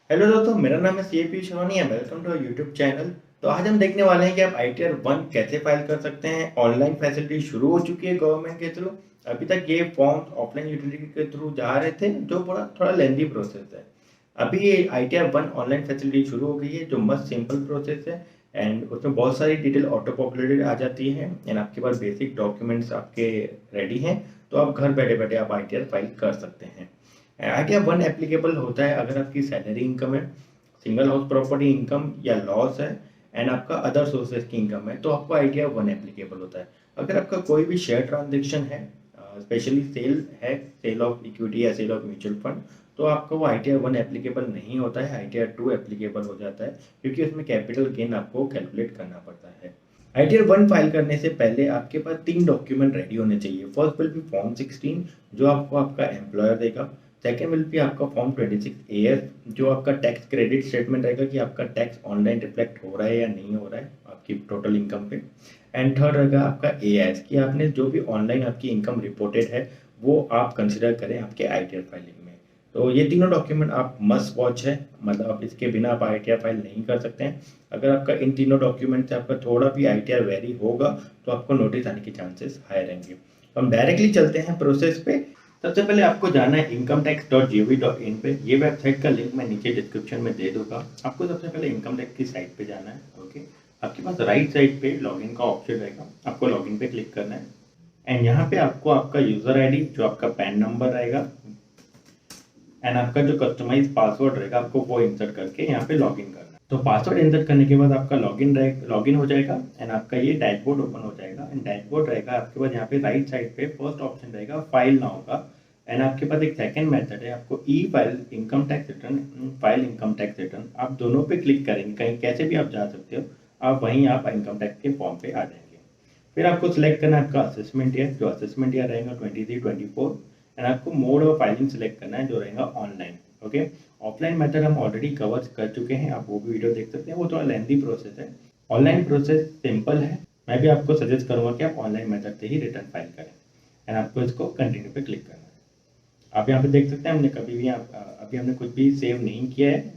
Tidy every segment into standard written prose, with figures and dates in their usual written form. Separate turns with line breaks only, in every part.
Hello दोस्तों, मेरा नाम है CAP Sharma. Welcome to YouTube channel. तो आज हम देखने वाले हैं कि आप आईटीआर 1 कैसे फाइल कर सकते हैं। ऑनलाइन फैसिलिटी शुरू हो चुकी है गवर्नमेंट के थ्रू। अभी तक ये फॉर्म ऑफलाइन यूटिलिटी के थ्रू जा रहे थे, जो थोड़ा लेंदी प्रोसेस है। अभी ये आईटीआर 1 ऑनलाइन फैसिलिटी शुरू हो गई है, जो मस्त सिंपल प्रोसेस है। एंड उसमें बहुत सारी डिटेल ऑटो पॉपुलेटेड आ जाती है। एंड आपके पास बेसिक डॉक्यूमेंट्स आपके रेडी हैं, तो आप घर बैठे बैठे आप आईटीआर फाइल कर सकते हैं। आईटीआर 1 एप्लीकेबल होता है अगर आपकी सैलरी इनकम है, सिंगल हाउस प्रॉपर्टी इनकम या लॉस है, एंड आपका अदर सोर्सेज की इनकम है, तो आपको आईटीआर 1 एप्लीकेबल होता है। अगर आपका कोई भी शेयर ट्रांजेक्शन है, स्पेशली सेल है, सेल ऑफ इक्विटी या सेल ऑफ म्यूचुअल फंड, तो आपको वो आईटीआर 1 एप्लीकेबल नहीं होता है, आईटीआर 2 एप्लीकेबल हो जाता है, क्योंकि उसमें कैपिटल गेन आपको कैलकुलेट करना पड़ता है। आईटीआर 1 फाइल करने से पहले आपके पास 3 डॉक्यूमेंट रेडी होने चाहिए। फर्स्ट विल बी फॉर्म 16, जो आपको आपका एम्प्लॉयर देगा। सेकेंड विल बी आपका फॉर्म 26AS, जो आपका टैक्स क्रेडिट स्टेटमेंट रहेगा कि आपका टैक्स ऑनलाइन रिफ्लेक्ट हो रहा है या नहीं हो रहा है आपकी टोटल इनकम पे। एंड थर्ड रहेगा आपका AS, कि आपने जो भी ऑनलाइन आपकी इनकम रिपोर्टेड है वो आप कंसिडर करें आपके आईटीआर फाइलिंग में। तो ये तीनों डॉक्यूमेंट आप मस्ट वॉच है, मतलब आप इसके बिना आप आईटीआर फाइल नहीं कर सकते हैं। अगर आपका इन तीनों डॉक्यूमेंट से आपका थोड़ा भी आईटीआर वेरी होगा, तो आपको नोटिस आने के चांसेस हाई रहेंगे। तो हम डायरेक्टली चलते हैं प्रोसेस पे। सबसे पहले आपको जाना है incometax.gov.in पे। ये वेबसाइट का लिंक मैं नीचे डिस्क्रिप्शन में दे दूंगा। आपको सबसे पहले इनकम टैक्स की साइट पे जाना है। ओके, आपके पास राइट साइड पे लॉगिन का ऑप्शन रहेगा, आपको लॉगिन पे क्लिक करना है। एंड यहाँ पे आपको आपका यूजर आईडी, जो आपका पैन नंबर रहेगा, एंड आपका जो कस्टमाइज पासवर्ड रहेगा, आपको वो इंसर्ट करके यहाँ पे लॉगिन करना है। तो पासवर्ड इंसर्ट करने के बाद आपका लॉगिन हो जाएगा, एंड आपका ये डैशबोर्ड ओपन हो जाएगा। एंड डैशबोर्ड रहेगा आपके पास, यहाँ पे राइट साइड पे फर्स्ट ऑप्शन रहेगा फाइल नाउ का। एंड आपके पास एक सेकंड मेथड है, आपको e file income tax return, file income tax return, आप दोनों पे क्लिक करेंगे, कहीं कैसे भी आप जा सकते हो। आप वहीं आप इनकम टैक्स के फॉर्म पे आ जाएंगे। फिर आपको सिलेक्ट करना है आपका असेसमेंट ईयर, जो असेसमेंट ईयर रहेगा 23-24। एंड आपको मोड ऑफ फाइलिंग सिलेक्ट करना है, जो रहेगा ऑनलाइन। ओके, ऑफलाइन मेथड हम ऑलरेडी कवर कर चुके हैं, आप वो भी वीडियो देख सकते हैं, वो थोड़ा लेंथी प्रोसेस है। ऑनलाइन प्रोसेस सिंपल है। मैं भी आपको सजेस्ट करूंगा कि आप ऑनलाइन मेथड से ही रिटर्न फाइल करें। एंड आपको इसको कंटिन्यू पे क्लिक करना है। आप यहाँ पे देख सकते हैं हमने कभी भी अभी हमने कुछ भी सेव नहीं किया है,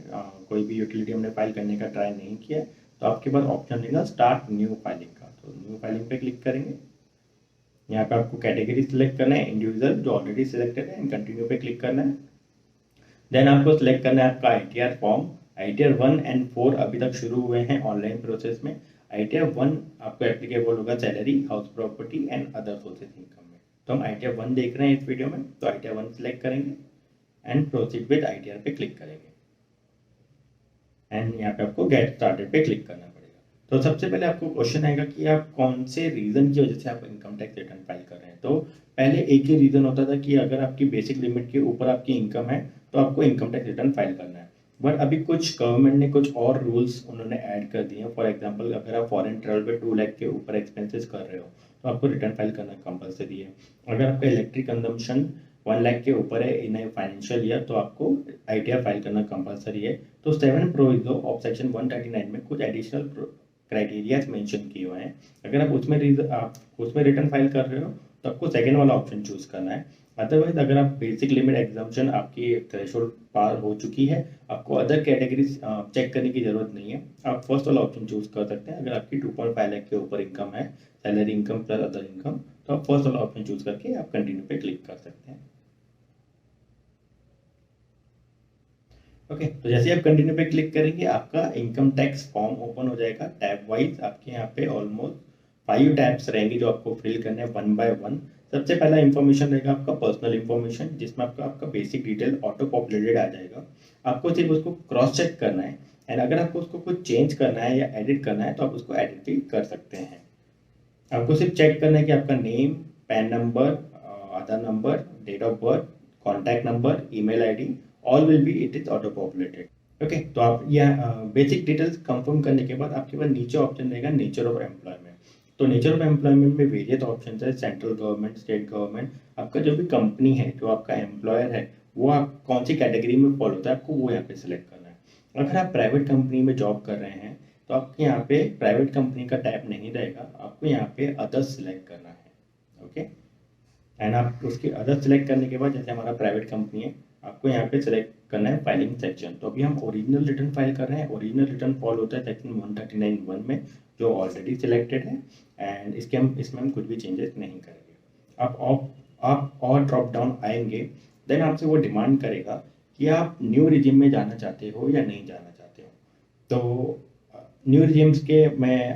कोई भी यूटिलिटी हमने फाइल करने का ट्राई नहीं किया है। तो आपके पास ऑप्शन देगा स्टार्ट न्यू फाइलिंग का, तो न्यू फाइलिंग पे क्लिक करेंगे। यहाँ पे आपको कैटेगरी सिलेक्ट करना है, इंडिविजुअल जो ऑलरेडी सिलेक्टेड है, एंड कंटिन्यू पे क्लिक करना है। देन आपको सिलेक्ट करना है आपका आईटीआर फॉर्म। आईटीआर 1 एंड 4 अभी तक शुरू हुए हैं ऑनलाइन प्रोसेस में। आईटीआर 1 आपको एप्लीकेबल होगा salary, house property and other sources income में। तो हम आईटीआर 1 देख रहे हैं इस वीडियो में, तो आईटीआर 1 सिलेक्ट करेंगे एंड प्रोसीड विद आईटीआर पे क्लिक करेंगे। एंड यहाँ पे आपको गेट स्टार्टेड पे क्लिक करना पड़ेगा। तो सबसे पहले आपको क्वेश्चन आएगा कि आप कौन से रीजन की वजह से आप इनकम टैक्स रिटर्न फाइल कर रहे हैं। तो पहले एक ही रीजन होता था कि अगर आपकी बेसिक लिमिट के ऊपर आपकी इनकम है, तो आपको इनकम टैक्स रिटर्न फाइल करना है। बट अभी कुछ गवर्नमेंट ने कुछ और रूल्स उन्होंने ऐड कर दिए हैं। फॉर एग्जांपल, अगर आप फॉरेन ट्रैवल पे 2 लाख के ऊपर एक्सपेंसेस कर रहे हो, तो आपको रिटर्न फाइल करना कंपलसरी है। अगर आपका इलेक्ट्रिक कंजम्पशन 1 लाख के ऊपर है इन ए फाइनेंशियल ईयर, तो आपको आईटीआर फाइल करना कंपलसरी है। तो 7 प्रोविजो ऑफ सेक्शन 139 में कुछ एडिशनल क्राइटेरियाज मेंशन किए हुए हैं। अगर आप उसमें रिटर्न फाइल कर रहे हो, तो आपको सेकेंड वाला ऑप्शन चूज करना है। अदरवाइज अगर आप बेसिक लिमिट एग्जाम्पशन आपकी थ्रेशोल्ड पार हो चुकी है, आपको अदर कैटेगरी चेक करने की जरूरत नहीं है। आप फर्स्ट वाला ऑप्शन चूज कर सकते हैं। अगर आपकी 2.5 लाख के ऊपर इनकम है, salary income plus other income, तो आप फर्स्ट वाला ऑप्शन चूज करके आप कंटिन्यू पे क्लिक कर सकते हैं। ओके, तो जैसे आप कंटिन्यू पे क्लिक करेंगे, आपका इनकम टैक्स फॉर्म ओपन हो जाएगा। टैब वाइज आपके यहाँ पे ऑलमोस्ट 5 टैब्स रहेंगे, जो आपको फिल करने हैं 1 बाय 1। सबसे पहला इंफॉर्मेशन रहेगा आपका पर्सनल इंफॉर्मेशन, जिसमें आपका बेसिक डिटेल ऑटो पॉपुलेटेड आ जाएगा। आपको सिर्फ उसको क्रॉस चेक करना है। एंड अगर आपको उसको कुछ चेंज करना है या एडिट करना है, तो आप उसको एडिट भी कर सकते हैं। आपको सिर्फ चेक करना है कि आपका name, PAN number, Aadhaar number, date of birth, contact number, email ID, all will be it is auto populated. Okay, तो आप यह बेसिक डिटेल्स कंफर्म करने के बाद आपके पास नीचे ऑप्शन रहेगा नेचर ऑफ एम्प्लॉयमेंट। तो नेचर ऑफ एम्प्लॉयमेंट में वेरियस ऑप्शन है, सेंट्रल गवर्नमेंट, स्टेट गवर्नमेंट। आपका जो भी कंपनी है, जो आपका एम्प्लॉयर है, वो आप कौन सी कैटेगरी में फॉलो होता है, आपको वो यहाँ पे सिलेक्ट करना है। अगर आप प्राइवेट कंपनी में जॉब कर रहे हैं, तो आपके यहाँ पे प्राइवेट कंपनी का टैब नहीं रहेगा, आपको यहाँ पे अदर्स सिलेक्ट करना है। ओके, एंड आप उसके अदर सिलेक्ट करने के बाद, जैसे हमारा प्राइवेट कंपनी है, आपको यहाँ पे सिलेक्ट करना है फाइलिंग सेक्शन। तो अभी हम ओरिजिनल रिटर्न फाइल कर रहे हैं। ओरिजिनल रिटर्न फॉल होता है सेक्शन 139(1) में, जो ऑलरेडी सिलेक्टेड है, एंड इसमें हम कुछ भी चेंजेस नहीं करेंगे। आप और ड्रॉप डाउन आएंगे, देन आपसे वो डिमांड करेगा कि आप न्यू रिजिम में जाना चाहते हो या नहीं जाना चाहते हो। तो न्यू रिजिम्स के मैं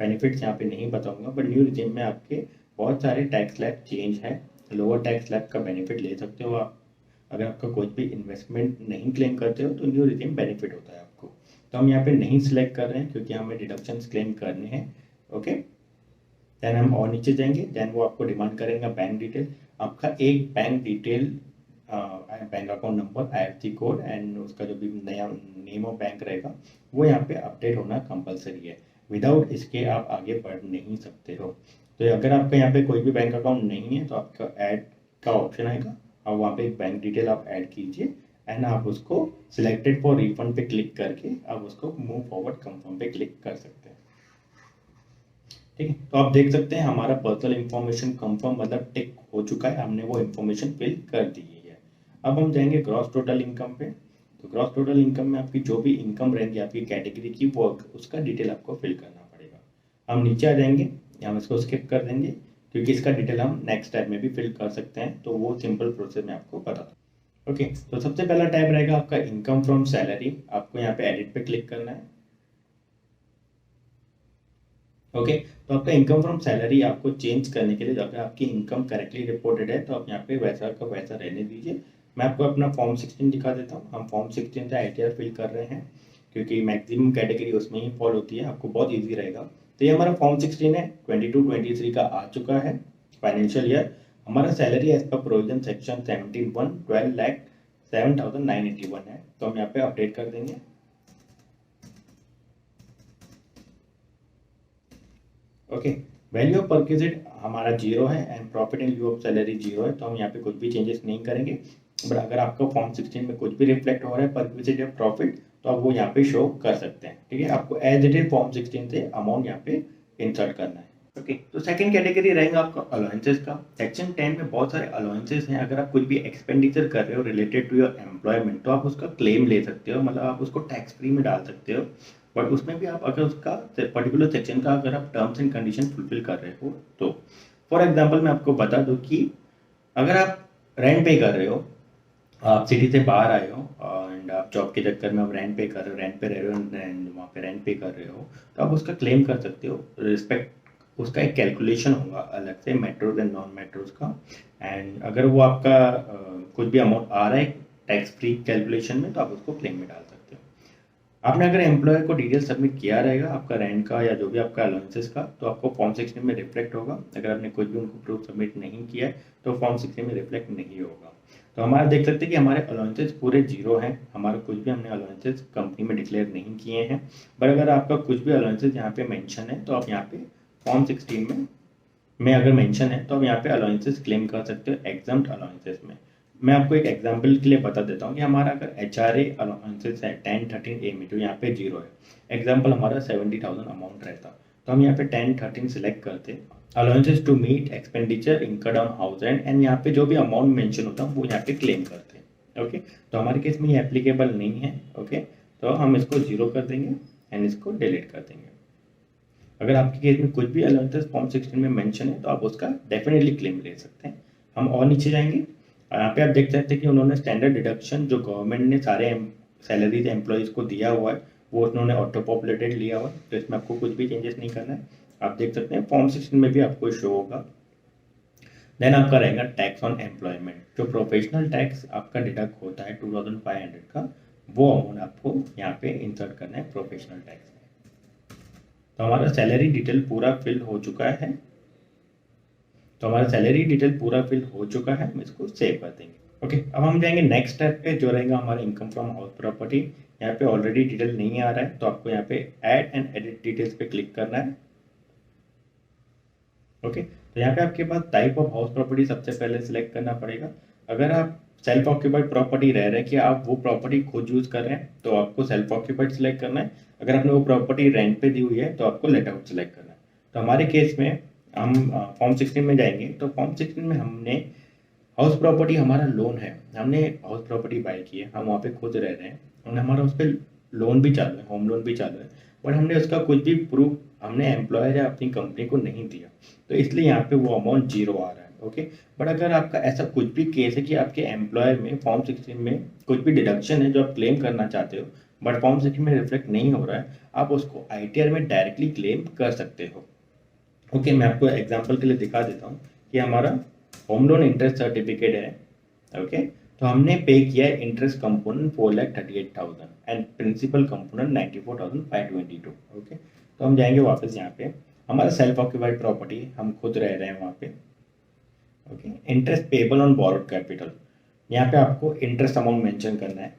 बेनिफिट्स यहाँ पे नहीं बताऊंगा, बट न्यू रिजिम में आपके बहुत सारे टैक्स स्लैब चेंज है। लोअर टैक्स स्लैब का बेनिफिट ले सकते हो आप। अगर आपका कोई भी इन्वेस्टमेंट नहीं क्लेम करते हो तो न्यू रिजिम बेनिफिट होता है आपको। तो हम यहाँ पे नहीं सिलेक्ट कर रहे हैं क्योंकि हमें डिडक्शंस क्लेम करने हैं। ओके, देन हम और नीचे जाएंगे, देन वो आपको डिमांड करेगा बैंक डिटेल। आपका एक bank detail, bank account number, IFSC code and उसका जो भी नया नेम ऑफ बैंक रहेगा वो यहाँ पे अपडेट होना कंपलसरी है। विदाउट इसके आप आगे बढ़ नहीं सकते हो। तो अगर आपका यहाँ पे कोई भी बैंक अकाउंट नहीं है तो आपका ऐड का ऑप्शन आएगा और वहाँ पे एक बैंक डिटेल आप ऐड कीजिए एंड आप उसको सिलेक्टेड फॉर रिफंड पे क्लिक करके आप उसको मूव फॉरवर्ड कंफर्म पे क्लिक कर सकते हैं। ठीक है, तो आप देख सकते हैं हमारा पर्सनल इंफॉर्मेशन कंफर्म मतलब टिक हो चुका है, हमने वो इंफॉर्मेशन फिल कर दी है। अब हम जाएंगे ग्रॉस टोटल इनकम पे। तो ग्रॉस टोटल इनकम में आपकी जो भी इनकम रहेगी आपकी कैटेगरी की, वो उसका डिटेल आपको फिल करना पड़ेगा। हम नीचे आ जाएंगे, हम इसको स्किप कर देंगे क्योंकि इसका डिटेल हम नेक्स्ट टैब में भी फिल कर सकते हैं, तो वो सिंपल प्रोसेस में आपको बता दूँ। ओके, तो सबसे पहला टैब रहेगा आपका इनकम फ्रॉम सैलरी। आपको यहाँ पे एडिट पे क्लिक करना है। ओके, तो आपका इनकम फ्रॉम सैलरी आपको चेंज करने के लिए, अगर आपकी इनकम करेक्टली रिपोर्टेड है तो आप यहाँ पे वैसा का वैसा रहने दीजिए। मैं आपको अपना फॉर्म 16 दिखा देता हूँ। हम फॉर्म 16 से ITR फिल कर रहे हैं क्योंकि मैक्सिमम कैटेगरी उसमें ही फॉल होती है, आपको बहुत ईजी रहेगा। तो ये हमारा फॉर्म 16 है, 22-23 का आ चुका है फाइनेंशियल ईयर। हमारा सैलरी एज पर प्रोविजन सेक्शन 17(1) 12,07,981 है। तो हम यहाँ पे अपडेट कर देंगे। ओके, वैल्यू ऑफ परक्विजिट हमारा 0 है and profit in लिeu of salary 0 है, तो हम यहाँ पे कुछ भी चेंजेस नहीं करेंगे। बट अगर आपका फॉर्म 16 में कुछ भी रिफ्लेक्ट हो रहा है परक्विजिट या प्रॉफिट, तो आप वो यहाँ पे शो कर सकते हैं। ठीक है, आपको एज इट इज फॉर्म 16 से अमाउंट यहाँ पे इंसर्ट करना है। ओके, तो सेकंड कैटेगरी रहेगा आपका अलाउंसेस का। सेक्शन 10 में बहुत सारे अलाउंसेस हैं। अगर आप कुछ भी एक्सपेंडिचर कर रहे हो रिलेटेड टू योर एम्प्लॉयमेंट तो आप उसका क्लेम ले सकते हो, मतलब आप उसको टैक्स फ्री में डाल सकते हो। बट उसमें भी आप अगर उसका पर्टिकुलर सेक्शन का अगर आप टर्म्स एंड कंडीशन फुलफिल कर रहे हो तो, फॉर एग्जांपल मैं आपको बता दूं कि अगर आप रेंट पे कर रहे हो, आप सिटी से बाहर आए हो एंड आप जॉब के चक्कर में आप रेंट पे कर रहे हो, रेंट पे रह रहे हो एंड वहाँ पे रेंट पे कर रहे हो, तो आप उसका क्लेम कर सकते हो। रिस्पेक्ट उसका एक कैलकुलेशन होगा अलग से मेट्रोज एंड नॉन मेट्रोज का, एंड अगर वो आपका कुछ भी अमाउंट आ रहा है टैक्स फ्री कैलकुलेशन में तो आप उसको क्लेम में डाल सकते हो। आपने अगर एम्प्लॉयर को डिटेल सबमिट किया रहेगा आपका रेंट का या जो भी आपका अलाउंसेस का, तो आपको फॉर्म 16 में रिफ्लेक्ट होगा। अगर आपने कुछ भी उनको प्रूफ सबमिट नहीं किया है तो फॉर्म 16 में रिफ्लेक्ट नहीं होगा। तो हमारा देख सकते हैं कि हमारे अलाउंसेस पूरे 0 हैं, हमारा कुछ भी हमने अलाउंसेस कंपनी में डिक्लेयर नहीं किए हैं। बट अगर आपका कुछ भी अलाउंसेस यहाँ पे मेंशन है तो आप यहाँ पे फॉर्म 16 में अगर मेंशन है तो आप यहाँ पे अलाउंसेस क्लेम कर सकते हो एग्जम्प्ट अलाउंसेस में। मैं आपको एक एग्जांपल के लिए बता देता हूँ कि हमारा अगर HRA अलाउंसेस है 1013A में, जो यहाँ पे 0 है, एग्जांपल हमारा 70,000 अमाउंट रहता, तो हम यहाँ पे 1013 सिलेक्ट करते, allowances to meet expenditure incurred on house rent, and यहाँ पे जो भी अमाउंट मेंशन होता है वो यहाँ पे क्लेम करते। ओके, तो हमारे केस में ये एप्लीकेबल नहीं है। ओके, तो हम इसको 0 कर देंगे एंड इसको डिलीट कर देंगे। अगर आपके केस में कुछ भी अलाउंसेस फॉर्म 16 में मेंशन है तो आप उसका डेफिनेटली क्लेम ले सकते हैं। हम और नीचे जाएंगे, यहाँ पे आप देख सकते हैं कि उन्होंने स्टैंडर्ड डिडक्शन जो गवर्नमेंट ने सारे सैलरीज एम्प्लॉयज़ को दिया हुआ है वो उन्होंने ऑटो पॉपुलेटेड लिया हुआ है, तो इसमें आपको कुछ भी चेंजेस नहीं करना है। आप देख सकते हैं फॉर्म 16 में भी आपको शो होगा। देन आपका रहेगा टैक्स ऑन एम्प्लॉयमेंट, जो प्रोफेशनल टैक्स आपका डिडक्ट होता है 2500 का, वो अमाउंट आपको यहाँ पे इंसर्ट करना है प्रोफेशनल टैक्स। तो हमारा सैलरी डिटेल पूरा फिल हो चुका है। हम इसको सेव कर देंगे। ओके, अब हम जाएंगे नेक्स्ट स्टेप पे जो रहेगा हमारा इनकम फ्रॉम हाउस प्रॉपर्टी। यहाँ पे ऑलरेडी डिटेल नहीं आ रहा है तो आपको यहाँ पे ऐड एंड एडिट डिटेल्स पे क्लिक करना है। ओके, तो यहाँ पे आपके पास टाइप ऑफ हाउस प्रॉपर्टी सबसे पहले सिलेक्ट करना पड़ेगा। अगर आप सेल्फ ऑक्यूपाइड प्रॉपर्टी रह रहे हैं कि आप वो प्रॉपर्टी खुद यूज कर रहे हैं तो आपको सेल्फ ऑक्यूपाइड सिलेक्ट करना है। अगर आपने वो प्रॉपर्टी रेंट पे दी हुई है तो आपको लेट आउट सिलेक्ट करना है। तो हमारे केस में हम फॉर्म 16 में जाएंगे, तो फॉर्म 16 में हमने हाउस प्रॉपर्टी हमारा लोन है, हमने हाउस प्रॉपर्टी बाय की है, हम वहाँ पे खुद रह रहे हैं और हमारा उस पर लोन भी चालू है, होम लोन भी चालू है, बट हमने उसका कुछ भी प्रूफ हमने एम्प्लॉयर या अपनी कंपनी को नहीं दिया, तो इसलिए यहाँ पे वो अमाउंट जीरो आ रहा है। ओके, बट अगर आपका ऐसा कुछ भी केस है कि आपके एम्प्लॉयर में फॉर्म 16 में कुछ भी डिडक्शन है जो आप क्लेम करना चाहते हो बट फॉर्म 16 में रिफ्लेक्ट नहीं हो रहा है, आप उसको आईटीआर में डायरेक्टली क्लेम कर सकते हो। ओके, मैं आपको एग्जांपल के लिए दिखा देता हूँ कि हमारा होम लोन इंटरेस्ट सर्टिफिकेट है। ओके, तो हमने पे किया है interest component 4,38,000 and principal component 94,522। Okay, तो हम जाएंगे वापस यहाँ पे, हमारा सेल्फ ऑक्यूपाइड प्रॉपर्टी, हम खुद रह रहे हैं वहाँ पे। Okay, interest payable on borrowed capital, यहाँ पे आपको इंटरेस्ट अमाउंट मेंशन करना है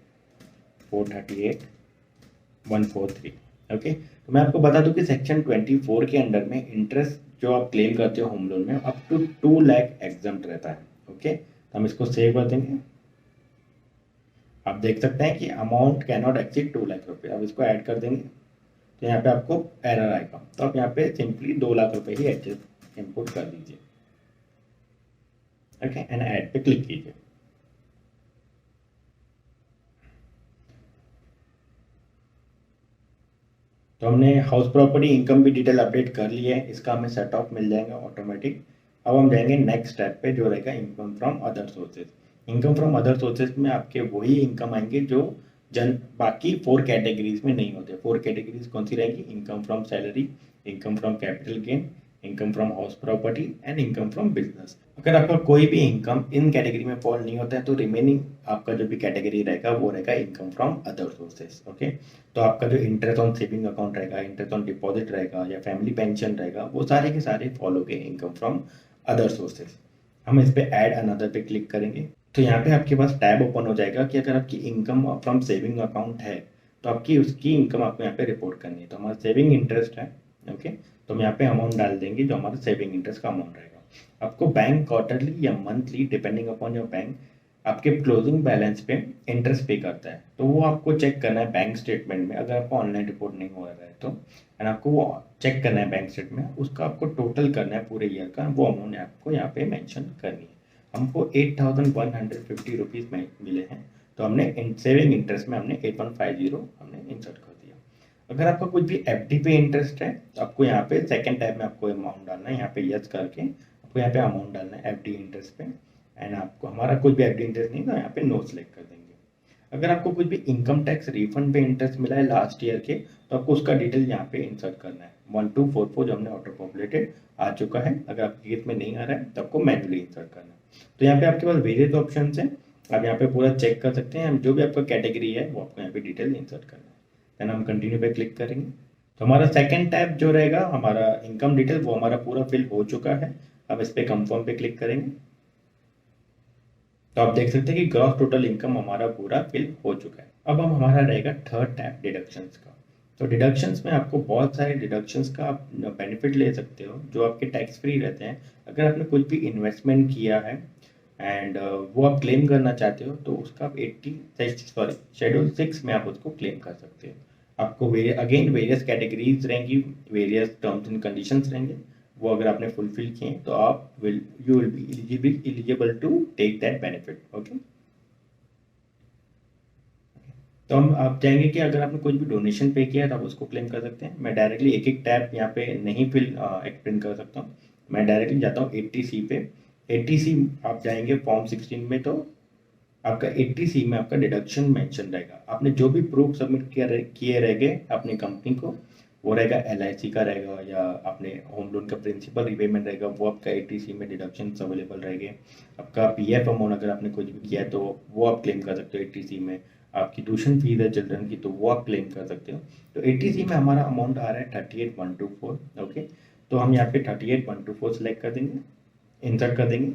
438,143। ओके, तो मैं आपको बता दूं कि सेक्शन 24 के अंडर में इंटरेस्ट जो आप क्लेम करते हो होम लोन में अप टू 2 लाख एग्जम्प्ट रहता है। ओके, तो हम इसको सेव कर देंगे। आप देख सकते हैं कि amount can not exceed 2 lakh रुपए, अब इसको ऐड कर देंगे तो यहाँ पे आपको एरर आएगा, तो आप यहाँ पे सिंपली 2 लाख रुपए ही एडजस्ट इनपुट कर दीजिए। ओके, एंड ऐड पे क्लिक कीजिए। तो हमने हाउस प्रॉपर्टी इनकम भी डिटेल अपडेट कर ली है, इसका हमें सेट ऑफ मिल जाएगा ऑटोमेटिक। अब हम जाएंगे नेक्स्ट स्टेप पे जो रहेगा income from other sources. Income from other sources में आपके वही इनकम आएंगे जो बाकी 4 कैटेगरीज में नहीं होते। 4 कैटेगरीज कौन सी रहेगी? Income from salary, income from capital gain, income from house property and income from business. अगर आपका कोई भी इनकम इन कैटेगरी में फॉल नहीं होता है तो रिमेनिंग आपका जो भी कैटेगरी रहेगा वो रहेगा income from other sources. Okay, तो आपका जो इंटरेस्ट ऑन सेविंग अकाउंट रहेगा, इंटरेस्ट ऑन डिपॉजिट रहेगा या फैमिली पेंशन रहेगा, वो सारे के सारे फॉलो के इनकम फ्रॉम अदर सोर्सेज। हम इस पे ऐड अनदर पे क्लिक करेंगे तो यहाँ पे आपके पास टैब ओपन हो जाएगा कि अगर आपकी इनकम फ्रॉम सेविंग अकाउंट है तो आपकी उसकी इनकम आपको यहाँ पे रिपोर्ट करनी है। तो हमारा सेविंग इंटरेस्ट है। ओके, तो हम यहाँ पे अमाउंट डाल देंगे जो हमारा सेविंग इंटरेस्ट का अमाउंट रहेगा। आपको बैंक क्वार्टरली या monthly depending upon your bank आपके क्लोजिंग बैलेंस पे इंटरेस्ट पे करता है, तो वो आपको चेक करना है बैंक स्टेटमेंट में, अगर आपको ऑनलाइन रिपोर्ट नहीं हो रहा है तो एंड आपको वो चेक करना है बैंक स्टेटमेंट में, उसका आपको टोटल करना है पूरे ईयर का, वो अमाउंट आपको यहाँ पे मेंशन करनी है। हमको 8,150 रुपीज़ में मिले हैं, तो हमने सेविंग इंटरेस्ट में हमने 8150 हमने इंसर्ट कर दिया। अगर आपका कुछ भी एफडी पे इंटरेस्ट है तो आपको यहाँ पे सेकंड टैब में आपको अमाउंट डालना है, यहाँ पे यस करके आपको यहाँ पे अमाउंट डालना है एफडी इंटरेस्ट पे एंड आपको हमारा कुछ भी एफडी इंटरेस्ट नहीं तो यहाँ पे नो सेलेक्ट कर देंगे। अगर आपको कुछ भी इनकम टैक्स रिफंड पे इंटरेस्ट मिला है लास्ट ईयर के तो आपको उसका डिटेल यहाँ पे इंसर्ट करना है। 1244 जो हमने ऑटो पॉपुलेटेड आ चुका है, अगर आपके केस में नहीं आ रहा है तो आपको मैन्युअली इंसर्ट करना है। तो यहाँ पे आपके पास वेरियस ऑप्शन है, आप यहाँ पे पूरा चेक कर सकते हैं, जो भी आपका कैटेगरी है वो आपको यहाँ पे डिटेल इंसर्ट करना है। देन हम कंटिन्यू पे क्लिक करेंगे तो हमारा सेकंड टैब जो रहेगा हमारा इनकम डिटेल वो हमारा पूरा फिल हो चुका है। अब इस पे कंफर्म पे क्लिक करेंगे तो आप देख सकते हैं कि ग्रॉस टोटल इनकम हमारा पूरा फिल हो चुका है। अब हम हमारा रहेगा थर्ड टैब डिडक्शंस का। तो डिडक्शंस में आपको बहुत सारे डिडक्शंस का आप बेनिफिट ले सकते हो जो आपके टैक्स फ्री रहते हैं। अगर आपने कुछ भी इन्वेस्टमेंट किया है एंड वो आप क्लेम करना चाहते हो तो उसका आप शेड्यूल 6 में आप उसको क्लेम कर सकते हो। आपको अगेन वेरियस कैटेगरीज रहेंगी, वेरियस टर्म्स एंड कंडीशंस रहेंगे, वो अगर आपने फुलफिल किए तो आप you will be eligible to take that benefit. Okay, तो हम आप चाहेंगे कि अगर आपने कुछ भी डोनेशन पे किया है तो आप उसको क्लेम कर सकते हैं। मैं डायरेक्टली एक एक टैब यहाँ पे नहीं फिल एक्सप्लेन कर सकता हूँ, मैं डायरेक्टली जाता हूँ 80C पे। 80C आप जाएंगे फॉर्म 16 में तो आपका 80C में आपका डिडक्शन मेंशन रहेगा। आपने जो भी प्रूफ सबमिट किए रहेंगे अपनी कंपनी को, वो रहेगा LIC का रहेगा या अपने होम लोन का प्रिंसिपल रिपेमेंट रहेगा, वो आपका 80C में डिडक्शन अवेलेबल रहेंगे। आपका PF अमाउंट अगर आपने कुछ भी किया है तो वो आप क्लेम कर सकते हो 80C में। आपकी ट्यूशन फीस है चिल्ड्रन की तो वो आप क्लेम कर सकते हो। तो 80C में हमारा अमाउंट आ रहा है 38,124। ओके, तो हम यहाँ पे 38,124 सेलेक्ट कर देंगे, इंसर्ट कर देंगे।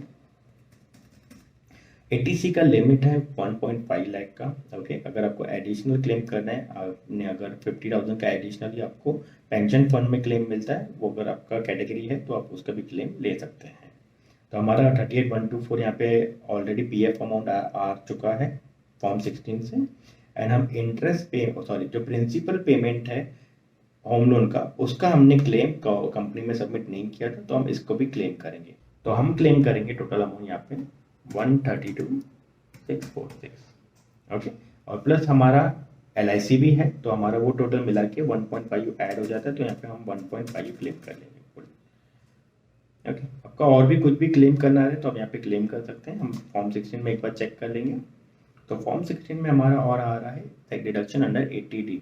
80C का लिमिट है 1.5 लाख का। ओके, अगर आपको एडिशनल क्लेम करना है, आपने अगर 50,000 का एडिशनली आपको पेंशन फंड में क्लेम मिलता है, वो अगर आपका कैटेगरी है तो आप उसका भी क्लेम ले सकते हैं। तो हमारा 38,124 यहाँ पे ऑलरेडी PF अमाउंट आ चुका है फॉर्म 16 से एंड हम इंटरेस्ट पे सॉरी जो प्रिंसिपल पेमेंट है होम लोन का उसका हमने क्लेम कंपनी में सबमिट नहीं किया था, तो हम इसको भी क्लेम करेंगे। तो हम क्लेम करेंगे टोटल अमाउंट यहाँ पे 132,646। ओके, और प्लस हमारा LIC भी है, तो हमारा वो टोटल मिला के 1.5 ऐड हो जाता है, तो यहाँ पे हम 1.5 क्लेम कर लेंगे। ओके, आपका और भी कुछ भी क्लेम करना है तो आप यहाँ पे क्लेम कर सकते हैं। हम फॉर्म 16 में एक बार चेक कर लेंगे। तो फॉर्म 16 में हमारा और आ रहा है डिडक्शन अंडर 80D।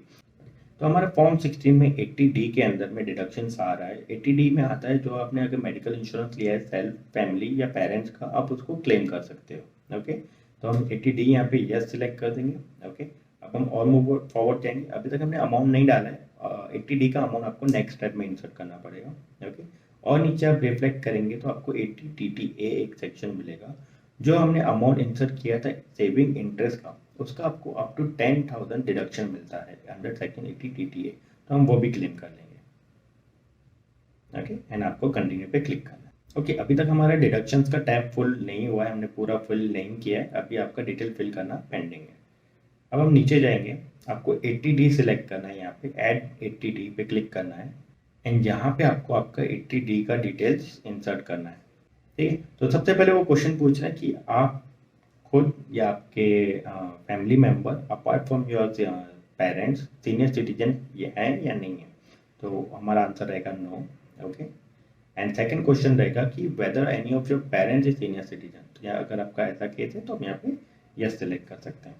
तो हमारा फॉर्म 16 में 80D के अंदर में डिडक्शन आ रहा है। 80D में आता है जो आपने अगर मेडिकल इंश्योरेंस लिया है सेल्फ, फैमिली या पेरेंट्स का, आप उसको क्लेम कर सकते हो। ओके, तो हम 80D यहाँ पे यस सिलेक्ट कर देंगे। ओके, अब हम और मूव फॉरवर्ड जाएंगे। अभी तक हमने अमाउंट नहीं डाला है, 80D का अमाउंट आपको नेक्स्ट स्टेप में इंसर्ट करना पड़ेगा। ओके, और नीचे आप रिफ्लेक्ट करेंगे तो आपको 80TTA एक सेक्शन मिलेगा। जो हमने अमाउंट इंसर्ट किया था सेविंग इंटरेस्ट का, उसका आपको अप टू 10,000 डिडक्शन मिलता है अंडर सेक्शन 80TTA। तो हम वो भी क्लेम कर लेंगे। ओके, एंड आपको कंटिन्यू पे क्लिक करना है। ओके, अभी तक हमारा डिडक्शंस का टैब फुल नहीं हुआ है, हमने पूरा फिल नहीं किया है। अभी आपका डिटेल फिल करना पेंडिंग है। अब हम नीचे जाएंगे, आपको 80D सिलेक्ट करना है, यहाँ पे ऐड 80D पे क्लिक करना है, एंड यहाँ पे आपको आपका 80D का डिटेल्स इंसर्ट करना है। ठीक है, तो सबसे पहले वो क्वेश्चन पूछ रहा है कि आप खुद या आपके family member apart from your parents senior citizen ये है या नहीं है। तो हमारा आंसर रहेगा no. Okay, and second question रहेगा कि whether any of your parents is senior citizen. तो यहाँ अगर आपका ऐसा केस है तो हम यहाँ पे यस सेलेक्ट कर सकते हैं।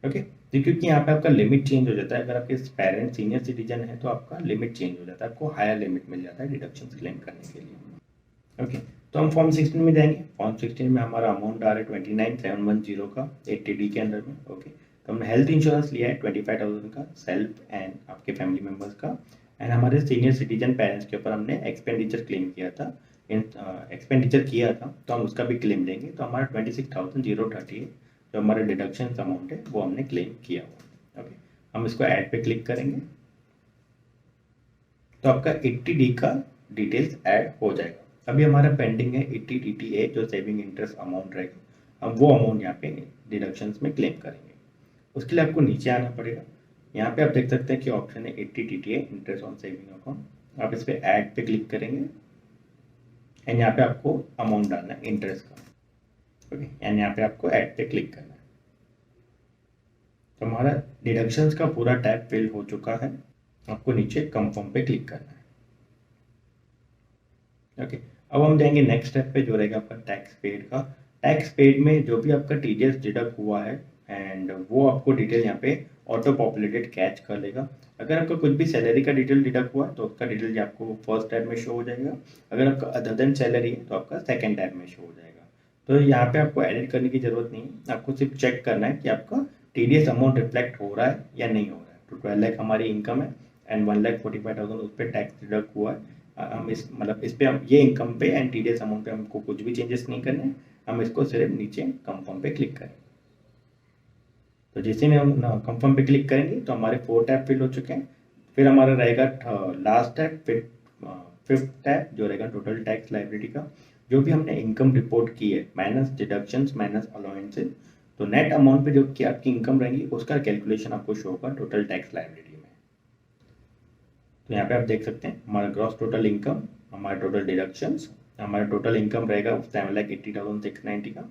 ओके, तो क्योंकि यहाँ पे आपका लिमिट चेंज हो जाता है, अगर आपके पेरेंट्स सीनियर सिटीजन है तो आपका लिमिट चेंज हो जाता है, आपको हायर लिमिट मिल जाता है डिडक्शन क्लेम करने के लिए। ओके, तो हम फॉर्म 16 में जाएंगे। फॉर्म 16 में हमारा अमाउंट आ रहा है 29,710 का 80D के अंदर में। ओके, तो हमने हेल्थ इंश्योरेंस लिया है 25,000 का सेल्फ एंड आपके फैमिली मेम्बर्स का, एंड हमारे सीनियर सिटीजन पेरेंट्स के ऊपर हमने एक्सपेंडिचर क्लेम किया था, एक्सपेंडिचर किया था, तो हम उसका भी क्लेम लेंगे। तो हमारा 26,030 जो हमारा डिडक्शन अमाउंट है वो हमने क्लेम किया हुआ। ओके, हम इसको ऐड पे क्लिक करेंगे तो आपका 80D का डिटेल्स ऐड हो जाएगा। अभी हमारा पेंडिंग है 80TTA जो सेविंग इंटरेस्ट अमाउंट रहेगा, हम वो अमाउंट यहाँ पे डिडक्शंस में क्लेम करेंगे। उसके लिए आपको नीचे आना पड़ेगा। यहाँ पे आप देख सकते हैं कि ऑप्शन है 80TTA interest on saving account. आप इस पर ऐड पे क्लिक करेंगे एंड यहाँ पे आपको अमाउंट डालना है इंटरेस्ट का। ओके, एंड यहाँ पे आपको ऐड पे क्लिक करना है। तो हमारा डिडक्शंस का पूरा टैब फिल हो चुका है। आपको नीचे कंफर्म पे क्लिक करना है। ओके, अब हम जाएंगे नेक्स्ट स्टेप पे जो रहेगा आपका टैक्स पेड का। टैक्स पेड में जो भी आपका TDS डिडक्ट हुआ है एंड वो आपको डिटेल यहाँ पे ऑटो पॉपुलेटेड कैच कर लेगा। अगर आपका कुछ भी सैलरी का डिटेल डिडक्ट हुआ है तो उसका डिटेल आपको फर्स्ट टैब में शो हो जाएगा। अगर आपका अदर देन सैलरी है तो आपका सेकेंड टैब में शो हो जाएगा। तो यहाँ पे आपको एडिट करने की जरूरत नहीं है, आपको सिर्फ चेक करना है कि आपका TDS अमाउंट रिफ्लेक्ट हो रहा है या नहीं हो रहा है। तो 12 लाख हमारी इनकम है एंड 1,45,000 उस पर टैक्स डिडक्ट हुआ है। हम इस मतलब इस पे हम ये इनकम पे एंड TDS अमाउंट पे हमको कुछ भी चेंजेस नहीं करने हैं। हम इसको सिर्फ नीचे कंफर्म पे क्लिक करें। तो जैसे में हम कंफर्म पे क्लिक करेंगे तो हमारे 4 टैब फिल हो चुके हैं। फिर हमारा रहेगा लास्ट टैब, फिर 5th टैब जो रहेगा टोटल टैक्स लायबिलिटी का। जो भी हमने इनकम रिपोर्ट की है माइनस डिडक्शंस माइनस अलाउंसेस, तो नेट अमाउंट पे जो कि आपकी इनकम रहेगी उसका कैलकुलेशन आपको शो होगा टोटल टैक्स लायबिलिटी में। तो यहाँ पे आप देख सकते हैं हमारा ग्रॉस टोटल इनकम, हमारा टोटल डिडक्शंस, हमारा टोटल इनकम रहेगा 7,80,690 का।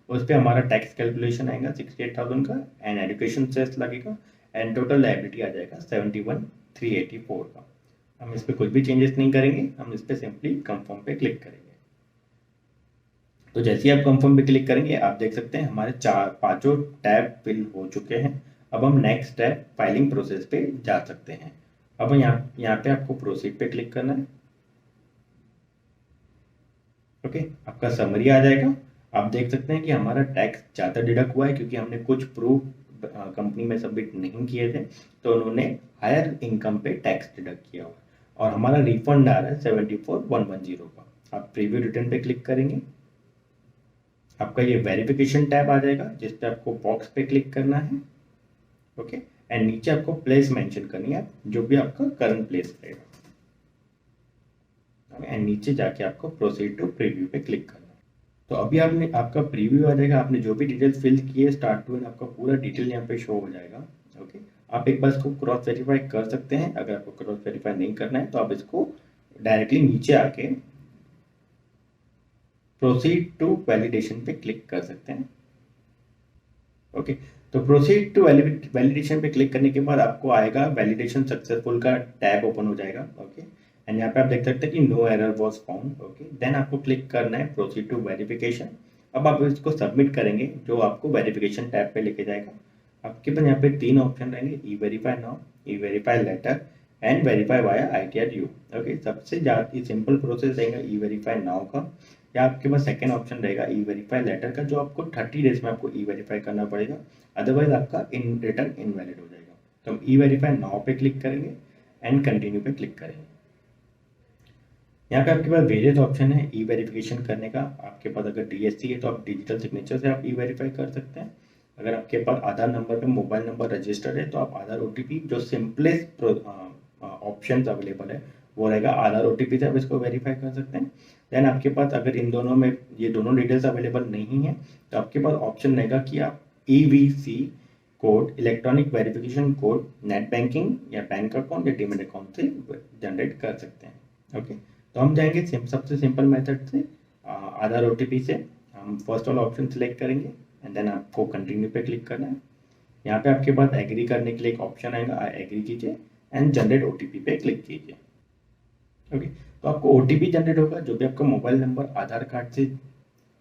उस पर हमारा टैक्स कैलकुलेशन आएगा 68,000 का एंड एजुकेशन सेस लगेगा एंड टोटल लायबिलिटी आ जाएगा 71,384 का। हम इस पर कुछ भी चेंजेस नहीं करेंगे, हम इस पर सिंपली कंफर्म पे क्लिक करेंगे। तो जैसे ही आप कंफर्म पे क्लिक करेंगे आप देख सकते हैं हमारे पांचों टैब फिल हो चुके हैं। अब हम नेक्स्ट टैब फाइलिंग प्रोसेस पे जा सकते हैं। अब यहाँ पे आपको प्रोसीड पे क्लिक करना है। ओके, आपका समरी आ जाएगा। आप देख सकते हैं कि हमारा टैक्स ज़्यादा डिडक्ट हुआ है क्योंकि हमने कुछ प्रूफ कंपनी में सबमिट नहीं किए थे, तो उन्होंने हायर इनकम पे टैक्स डिडक्ट किया हुआ है और हमारा रिफंड आ रहा है 74,110 का। आप प्रीव्यू रिटर्न पे क्लिक करेंगे, आपका ये वेरिफिकेशन टैब आ जाएगा जिस पे आपको बॉक्स पे क्लिक करना है। ओके, एंड नीचे आपको प्लेस मेंशन करनी है जो भी आपका करंट प्लेस रहेगा, एंड नीचे जाके आपको प्रोसीड टू प्रीव्यू पे क्लिक करना है। तो अभी आपने आपका प्रीव्यू आ जाएगा, आपने जो भी डिटेल्स फिल किए स्टार्ट टू एंड आपका पूरा डिटेल यहाँ पे शो हो जाएगा। ओके, आप एक बार इसको क्रॉस वेरीफाई कर सकते हैं। अगर आपको क्रॉस वेरीफाई नहीं करना है तो आप इसको डायरेक्टली नीचे आके प्रोसीड टू वैलिडेशन पे क्लिक कर सकते हैं। ओके, तो प्रोसीड टू वैलिडेशन पे क्लिक करने के बाद आपको आएगा वैलिडेशन सक्सेसफुल का टैब ओपन हो जाएगा। ओके, एंड यहाँ पे आप देख सकते हैं कि no error was found. Okay, then आपको क्लिक करना है प्रोसीड टू वेरिफिकेशन। अब आप इसको सबमिट करेंगे जो आपको वेरिफिकेशन टैब पे लेके जाएगा। आपके पास यहाँ पे 3 ऑप्शन रहेंगे, e verify now, e verify later and verify via ITR-U। Okay, सबसे ज़्यादा सिंपल प्रोसेस रहेगा ई वेरीफाई नाउ का, या आपके पास सेकेंड ऑप्शन रहेगा ई वेरीफाई लेटर का, जो आपको 30 डेज में आपको ई वेरीफाई करना पड़ेगा, अदरवाइज आपका इन रिटर्न इनवैलिड हो जाएगा। तो हम ई वेरीफाई नाउ पे क्लिक करेंगे एंड कंटिन्यू पे क्लिक करेंगे। यहाँ पे आपके पास वेरियस ऑप्शन है ई वेरिफिकेशन करने का। आपके पास अगर DSC है तो आप डिजिटल सिग्नेचर से आप ई वेरीफाई कर सकते हैं। अगर आपके पास आधार नंबर पे मोबाइल नंबर रजिस्टर्ड है तो आप आधार OTP, जो सिंपलेस्ट ऑप्शन अवेलेबल है वो रहेगा, आधार OTP से आप इसको वेरीफाई कर सकते हैं। देन आपके पास अगर इन दोनों में ये दोनों डिटेल्स अवेलेबल नहीं है तो आपके पास ऑप्शन रहेगा कि आप EVC code, electronic verification code, net banking या बैंक अकाउंट या डीमैट अकाउंट से जनरेट कर सकते हैं। ओके, तो हम जाएंगे सबसे सिंपल मेथड से, आधार OTP से हम फर्स्ट वाला ऑप्शन सिलेक्ट करेंगे एंड देन आपको कंटिन्यू पे क्लिक करना है। यहाँ पे आपके पास एग्री करने के लिए एक ऑप्शन आएगा, एग्री कीजिए एंड जनरेट OTP पे क्लिक कीजिए। ओके, तो आपको OTP जनरेट होगा, जो भी आपका मोबाइल नंबर आधार कार्ड से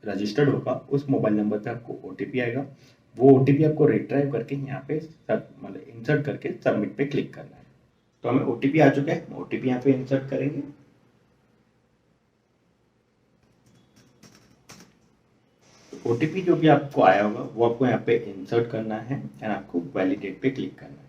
रजिस्टर्ड होगा उस मोबाइल नंबर पे आपको OTP आएगा। वो OTP आपको रिट्राइव करके यहाँ पे मतलब इंसर्ट करके सबमिट पे क्लिक करना है। तो हमें OTP आ चुका है, OTP यहाँ पे इंसर्ट करेंगे। OTP जो भी आपको आया होगा वो आपको यहाँ पे इंसर्ट करना है एंड आपको वैलिडेट पे क्लिक करना है।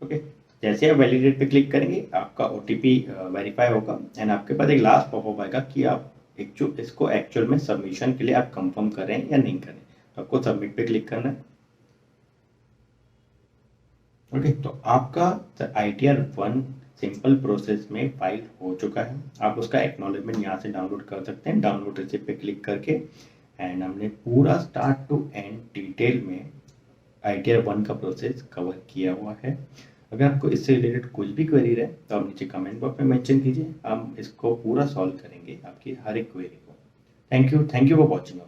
ओके, जैसे आप वैलिडेट पे क्लिक करेंगे आपका OTP वेरीफाई होगा एंड आपके पास एक लास्ट पॉपअप आएगा कि आप इसको एक्चुअल में सबमिशन के लिए आप कंफर्म करें या नहीं करें। तो आपको सबमिट पे क्लिक करना है। ओके, तो आपका ITR-1 सिंपल प्रोसेस में फाइल हो चुका है। आप उसका एक्नॉलेजमेंट यहाँ से डाउनलोड कर सकते हैं, डाउनलोड रिसिप्ट पे क्लिक करके। एंड हमने पूरा स्टार्ट टू एंड डिटेल में ITR-1 का प्रोसेस कवर किया हुआ है। अगर आपको इससे रिलेटेड कुछ भी क्वेरी रहे तो आप नीचे कमेंट बॉक्स में मेंशन कीजिए, हम इसको पूरा सॉल्व करेंगे आपकी हर एक क्वेरी को। Thank you for watching.